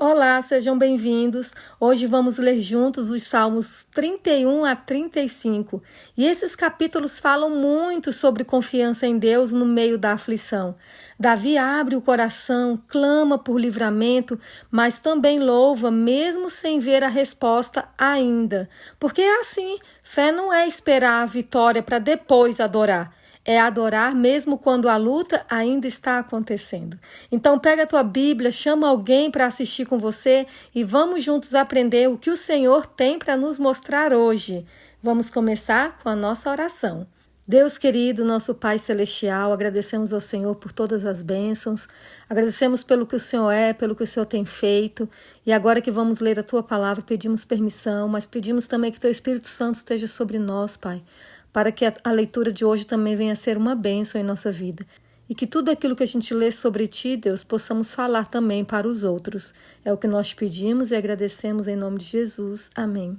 Olá, sejam bem-vindos. Hoje vamos ler juntos os Salmos 31 a 35. E esses capítulos falam muito sobre confiança em Deus no meio da aflição. Davi abre o coração, clama por livramento, mas também louva, mesmo sem ver a resposta ainda. Porque é assim, fé não é esperar a vitória para depois adorar. É adorar mesmo quando a luta ainda está acontecendo. Então pega a tua Bíblia, chama alguém para assistir com você e vamos juntos aprender o que o Senhor tem para nos mostrar hoje. Vamos começar com a nossa oração. Deus querido, nosso Pai Celestial, agradecemos ao Senhor por todas as bênçãos, agradecemos pelo que o Senhor é, pelo que o Senhor tem feito, e agora que vamos ler a Tua Palavra, pedimos permissão, mas pedimos também que Teu Espírito Santo esteja sobre nós, Pai, para que a leitura de hoje também venha a ser uma bênção em nossa vida. E que tudo aquilo que a gente lê sobre Ti, Deus, possamos falar também para os outros. É o que nós te pedimos e agradecemos em nome de Jesus. Amém.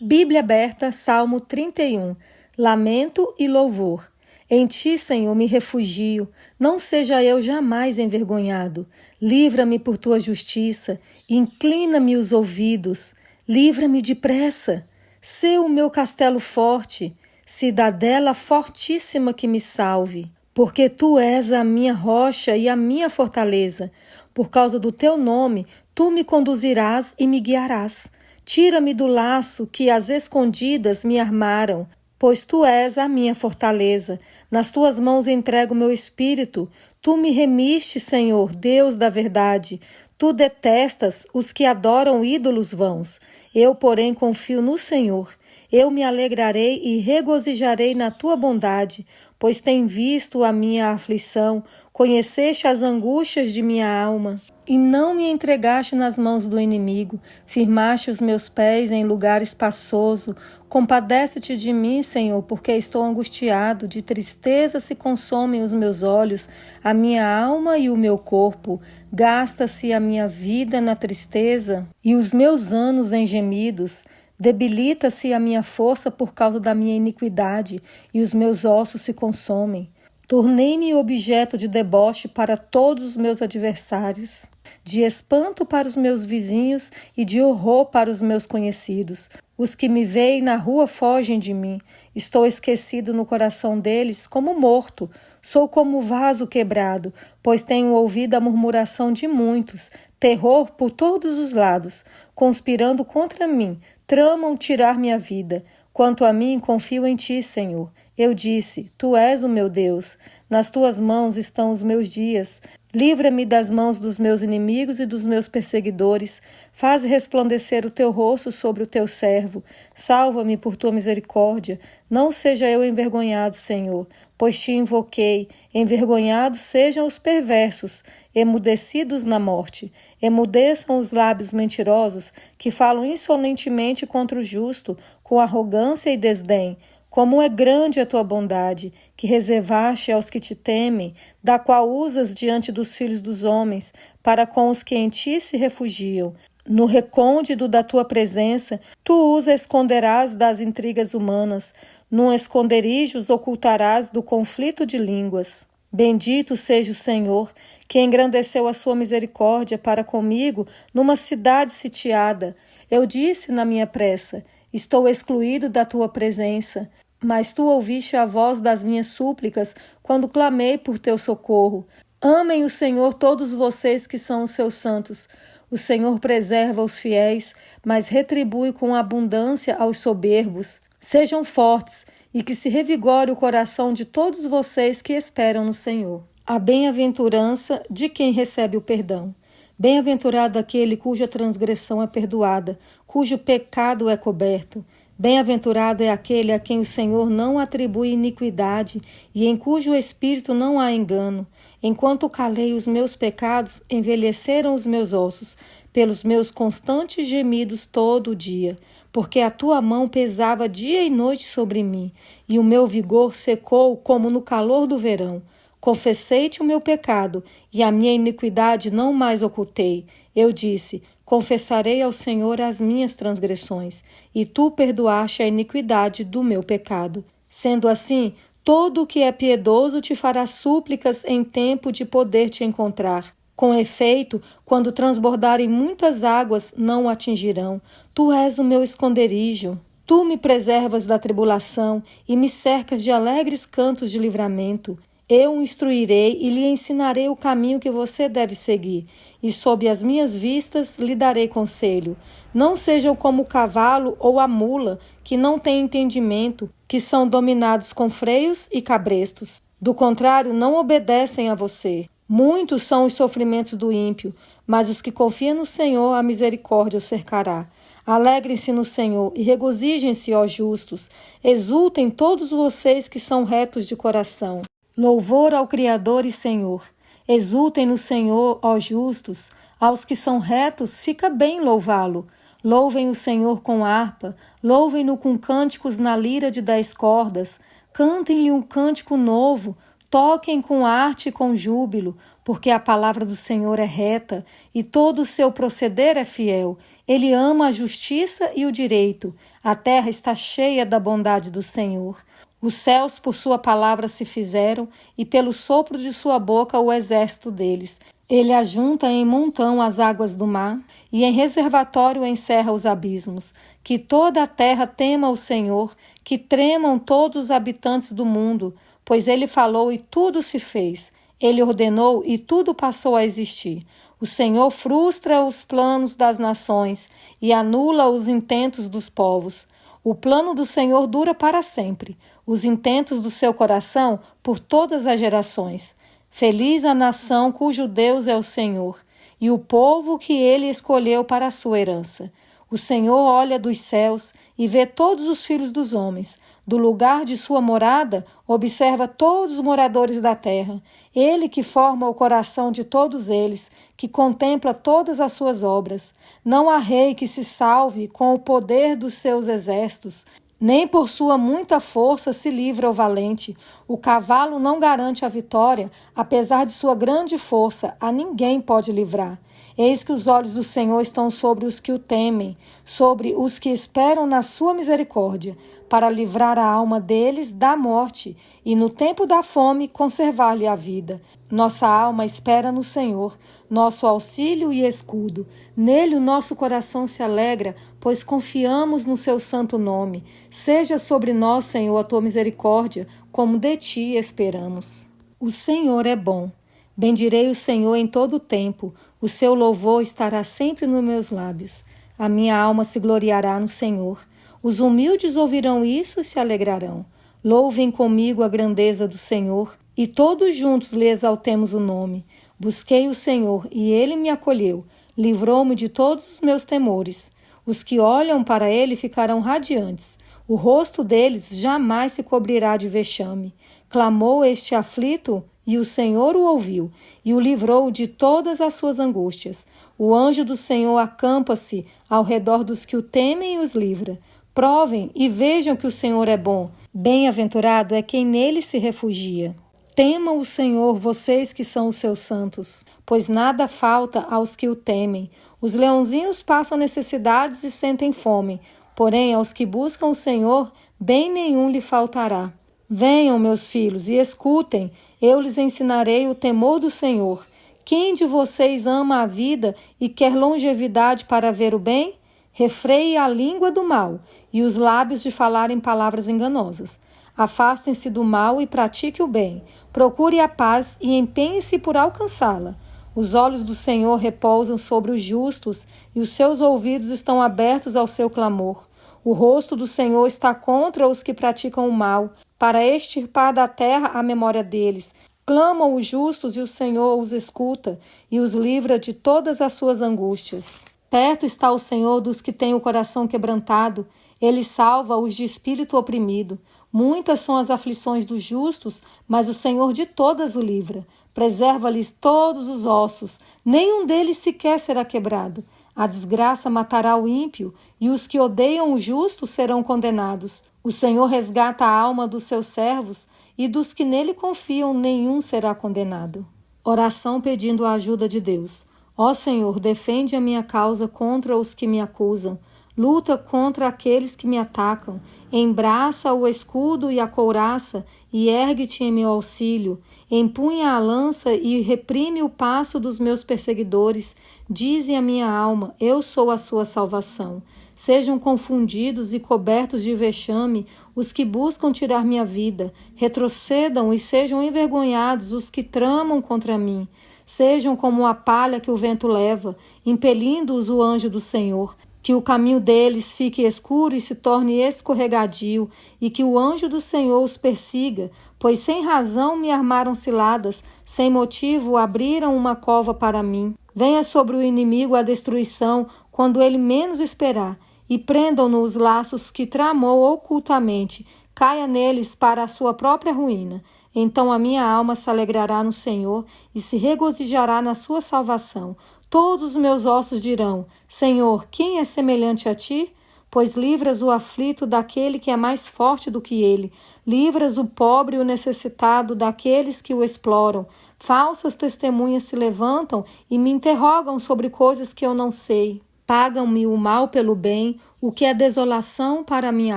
Bíblia aberta, Salmo 31. Lamento e louvor. Em Ti, Senhor, me refugio. Não seja eu jamais envergonhado. Livra-me por Tua justiça. Inclina-me os ouvidos. Livra-me depressa. Sê o meu castelo forte. Cidadela fortíssima que me salve, porque Tu és a minha rocha e a minha fortaleza. Por causa do Teu nome, Tu me conduzirás e me guiarás. Tira-me do laço que as escondidas me armaram, pois Tu és a minha fortaleza. Nas Tuas mãos entrego meu espírito. Tu me remiste, Senhor, Deus da verdade. Tu detestas os que adoram ídolos vãos. Eu, porém, confio no Senhor. Eu me alegrarei e regozijarei na Tua bondade, pois tem visto a minha aflição, conheceste as angústias de minha alma, e não me entregaste nas mãos do inimigo, firmaste os meus pés em lugar espaçoso. Compadece-te de mim, Senhor, porque estou angustiado, de tristeza se consomem os meus olhos, a minha alma e o meu corpo. Gasta-se a minha vida na tristeza e os meus anos em gemidos. Debilita-se a minha força por causa da minha iniquidade, e os meus ossos se consomem. Tornei-me objeto de deboche para todos os meus adversários, de espanto para os meus vizinhos e de horror para os meus conhecidos. Os que me veem na rua fogem de mim. Estou esquecido no coração deles como morto. Sou como vaso quebrado, pois tenho ouvido a murmuração de muitos, terror por todos os lados, conspirando contra mim. Tramam tirar minha vida. Quanto a mim, confio em Ti, Senhor. Eu disse, Tu és o meu Deus. Nas Tuas mãos estão os meus dias. Livra-me das mãos dos meus inimigos e dos meus perseguidores. Faz resplandecer o Teu rosto sobre o Teu servo. Salva-me por Tua misericórdia. Não seja eu envergonhado, Senhor, pois Te invoquei. Envergonhados sejam os perversos, emudecidos na morte. Emudeçam os lábios mentirosos, que falam insolentemente contra o justo, com arrogância e desdém. Como é grande a Tua bondade, que reservaste aos que Te temem, da qual usas diante dos filhos dos homens, para com os que em Ti se refugiam. No recôndito da Tua presença, Tu os esconderás das intrigas humanas, num esconderijo os ocultarás do conflito de línguas. Bendito seja o Senhor, que engrandeceu a sua misericórdia para comigo numa cidade sitiada. Eu disse na minha pressa, estou excluído da Tua presença, mas Tu ouviste a voz das minhas súplicas quando clamei por Teu socorro. Amem o Senhor todos vocês que são os seus santos. O Senhor preserva os fiéis, mas retribui com abundância aos soberbos. Sejam fortes e que se revigore o coração de todos vocês que esperam no Senhor. A bem-aventurança de quem recebe o perdão. Bem-aventurado aquele cuja transgressão é perdoada, cujo pecado é coberto. Bem-aventurado é aquele a quem o Senhor não atribui iniquidade e em cujo espírito não há engano. Enquanto calei os meus pecados, envelheceram os meus ossos, pelos meus constantes gemidos todo o dia, porque a Tua mão pesava dia e noite sobre mim, e o meu vigor secou como no calor do verão. Confessei-te o meu pecado, e a minha iniquidade não mais ocultei. Eu disse, confessarei ao Senhor as minhas transgressões, e Tu perdoaste a iniquidade do meu pecado. Sendo assim, todo o que é piedoso te fará súplicas em tempo de poder te encontrar. Com efeito, quando transbordarem muitas águas, não o atingirão. Tu és o meu esconderijo. Tu me preservas da tribulação e me cercas de alegres cantos de livramento. Eu o instruirei e lhe ensinarei o caminho que você deve seguir, e sob as minhas vistas lhe darei conselho. Não sejam como o cavalo ou a mula, que não têm entendimento, que são dominados com freios e cabrestos. Do contrário, não obedecem a você. Muitos são os sofrimentos do ímpio, mas os que confiam no Senhor, a misericórdia o cercará. Alegrem-se no Senhor e regozijem-se, ó justos. Exultem todos vocês que são retos de coração. Louvor ao Criador e Senhor. Exultem no Senhor, ó justos. Aos que são retos, fica bem louvá-lo. Louvem o Senhor com harpa, louvem-no com cânticos na lira de 10 cordas. Cantem-lhe um cântico novo, toquem com arte e com júbilo, porque a palavra do Senhor é reta e todo o seu proceder é fiel. Ele ama a justiça e o direito. A terra está cheia da bondade do Senhor. Os céus por sua palavra se fizeram, e pelo sopro de sua boca o exército deles. Ele ajunta em montão as águas do mar, e em reservatório encerra os abismos. Que toda a terra tema o Senhor, que tremam todos os habitantes do mundo, pois ele falou e tudo se fez. Ele ordenou e tudo passou a existir. O Senhor frustra os planos das nações e anula os intentos dos povos. O plano do Senhor dura para sempre, os intentos do seu coração por todas as gerações. Feliz a nação cujo Deus é o Senhor, e o povo que ele escolheu para a sua herança. O Senhor olha dos céus e vê todos os filhos dos homens. Do lugar de sua morada, observa todos os moradores da terra. Ele que forma o coração de todos eles, que contempla todas as suas obras. Não há rei que se salve com o poder dos seus exércitos, nem por sua muita força se livra o valente. O cavalo não garante a vitória, apesar de sua grande força, a ninguém pode livrar. Eis que os olhos do Senhor estão sobre os que o temem, sobre os que esperam na sua misericórdia, para livrar a alma deles da morte e no tempo da fome conservar-lhe a vida. Nossa alma espera no Senhor, nosso auxílio e escudo. Nele o nosso coração se alegra, pois confiamos no seu santo nome. Seja sobre nós, Senhor, a tua misericórdia, como de ti esperamos. O Senhor é bom. Bendirei o Senhor em todo o tempo. O seu louvor estará sempre nos meus lábios. A minha alma se gloriará no Senhor. Os humildes ouvirão isso e se alegrarão. Louvem comigo a grandeza do Senhor, e todos juntos lhe exaltemos o nome. Busquei o Senhor, e ele me acolheu. Livrou-me de todos os meus temores. Os que olham para ele ficarão radiantes. O rosto deles jamais se cobrirá de vexame. Clamou este aflito, e o Senhor o ouviu, e o livrou de todas as suas angústias. O anjo do Senhor acampa-se ao redor dos que o temem e os livra. Provem e vejam que o Senhor é bom. Bem-aventurado é quem nele se refugia. Temam o Senhor, vocês que são os seus santos, pois nada falta aos que o temem. Os leãozinhos passam necessidades e sentem fome, porém aos que buscam o Senhor, bem nenhum lhe faltará. Venham, meus filhos, e escutem, eu lhes ensinarei o temor do Senhor. Quem de vocês ama a vida e quer longevidade para ver o bem? Refreie a língua do mal e os lábios de falarem palavras enganosas. Afastem-se do mal e pratique o bem. Procure a paz e empenhe-se por alcançá-la. Os olhos do Senhor repousam sobre os justos e os seus ouvidos estão abertos ao seu clamor. O rosto do Senhor está contra os que praticam o mal, para extirpar da terra a memória deles. Clamam os justos e o Senhor os escuta e os livra de todas as suas angústias. Perto está o Senhor dos que têm o coração quebrantado. Ele salva os de espírito oprimido. Muitas são as aflições dos justos, mas o Senhor de todas o livra. Preserva-lhes todos os ossos, nenhum deles sequer será quebrado. A desgraça matará o ímpio, e os que odeiam o justo serão condenados. O Senhor resgata a alma dos seus servos, e dos que nele confiam nenhum será condenado. Oração pedindo a ajuda de Deus. Ó Senhor, defende a minha causa contra os que me acusam. Luta contra aqueles que me atacam. Embraça o escudo e a couraça e ergue-te em meu auxílio. empunha a lança e reprime o passo dos meus perseguidores. Dize a minha alma: eu sou a sua salvação. Sejam confundidos e cobertos de vexame os que buscam tirar minha vida. Retrocedam e sejam envergonhados os que tramam contra mim. Sejam como a palha que o vento leva, impelindo-os o anjo do Senhor. Que o caminho deles fique escuro e se torne escorregadio, e que o anjo do Senhor os persiga, pois sem razão me armaram ciladas, sem motivo abriram uma cova para mim. Venha sobre o inimigo a destruição, quando ele menos esperar, e prendam-no os laços que tramou ocultamente, caia neles para a sua própria ruína. Então a minha alma se alegrará no Senhor e se regozijará na sua salvação. Todos os meus ossos dirão: Senhor, quem é semelhante a ti? Pois livras o aflito daquele que é mais forte do que ele. Livras o pobre e o necessitado daqueles que o exploram. Falsas testemunhas se levantam e me interrogam sobre coisas que eu não sei. Pagam-me o mal pelo bem, o que é desolação para a minha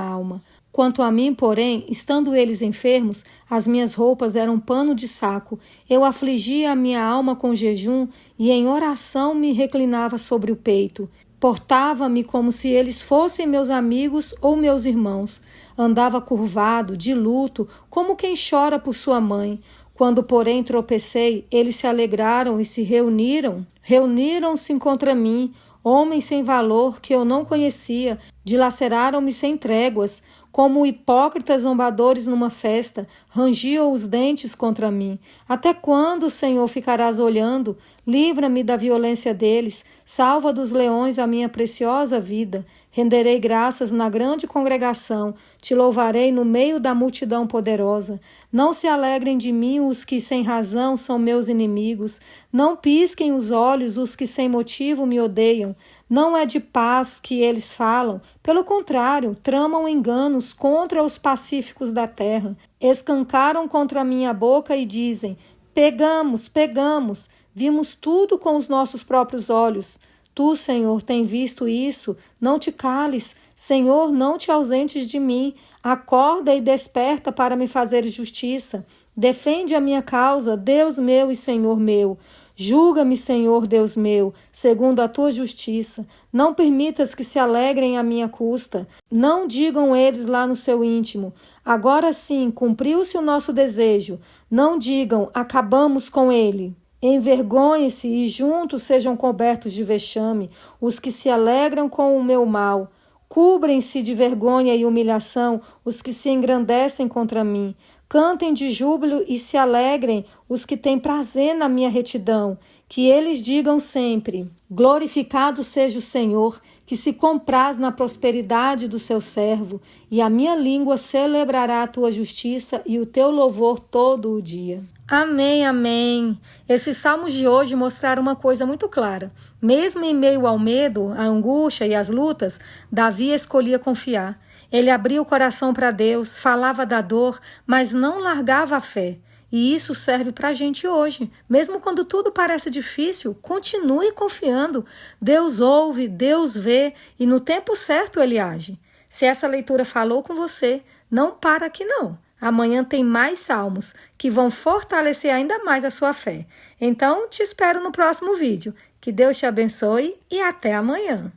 alma. Quanto a mim, porém, estando eles enfermos, as minhas roupas eram pano de saco. Eu afligia a minha alma com jejum e em oração me reclinava sobre o peito. Portava-me como se eles fossem meus amigos ou meus irmãos. Andava curvado, de luto, como quem chora por sua mãe. Quando, porém, tropecei, eles se alegraram e se reuniram. Reuniram-se contra mim, homens sem valor que eu não conhecia, dilaceraram-me sem tréguas. Como hipócritas zombadores numa festa, rangiam os dentes contra mim. Até quando, Senhor, ficarás olhando? Livra-me da violência deles, salva dos leões a minha preciosa vida. Renderei graças na grande congregação, te louvarei no meio da multidão poderosa. Não se alegrem de mim os que sem razão são meus inimigos. Não pisquem os olhos os que sem motivo me odeiam. Não é de paz que eles falam, pelo contrário, tramam enganos contra os pacíficos da terra. Escancaram contra a minha boca e dizem: pegamos, pegamos, vimos tudo com os nossos próprios olhos. Tu, Senhor, tem visto isso, não te cales, Senhor, não te ausentes de mim, acorda e desperta para me fazer justiça. Defende a minha causa, Deus meu e Senhor meu. Julga-me, Senhor Deus meu, segundo a tua justiça. Não permitas que se alegrem à minha custa. Não digam eles lá no seu íntimo: agora sim, cumpriu-se o nosso desejo. Não digam: acabamos com ele. Envergonhem-se e juntos sejam cobertos de vexame os que se alegram com o meu mal. Cobrem-se de vergonha e humilhação os que se engrandecem contra mim. Cantem de júbilo e se alegrem os que têm prazer na minha retidão. Que eles digam sempre: glorificado seja o Senhor, que se compraz na prosperidade do seu servo, e a minha língua celebrará a tua justiça e o teu louvor todo o dia. Amém, amém. Esses salmos de hoje mostraram uma coisa muito clara. Mesmo em meio ao medo, à angústia e às lutas, Davi escolhia confiar. Ele abria o coração para Deus, falava da dor, mas não largava a fé. E isso serve para a gente hoje. Mesmo quando tudo parece difícil, continue confiando. Deus ouve, Deus vê e no tempo certo Ele age. Se essa leitura falou com você, não para aqui não. Amanhã tem mais salmos que vão fortalecer ainda mais a sua fé. Então, te espero no próximo vídeo. Que Deus te abençoe e até amanhã.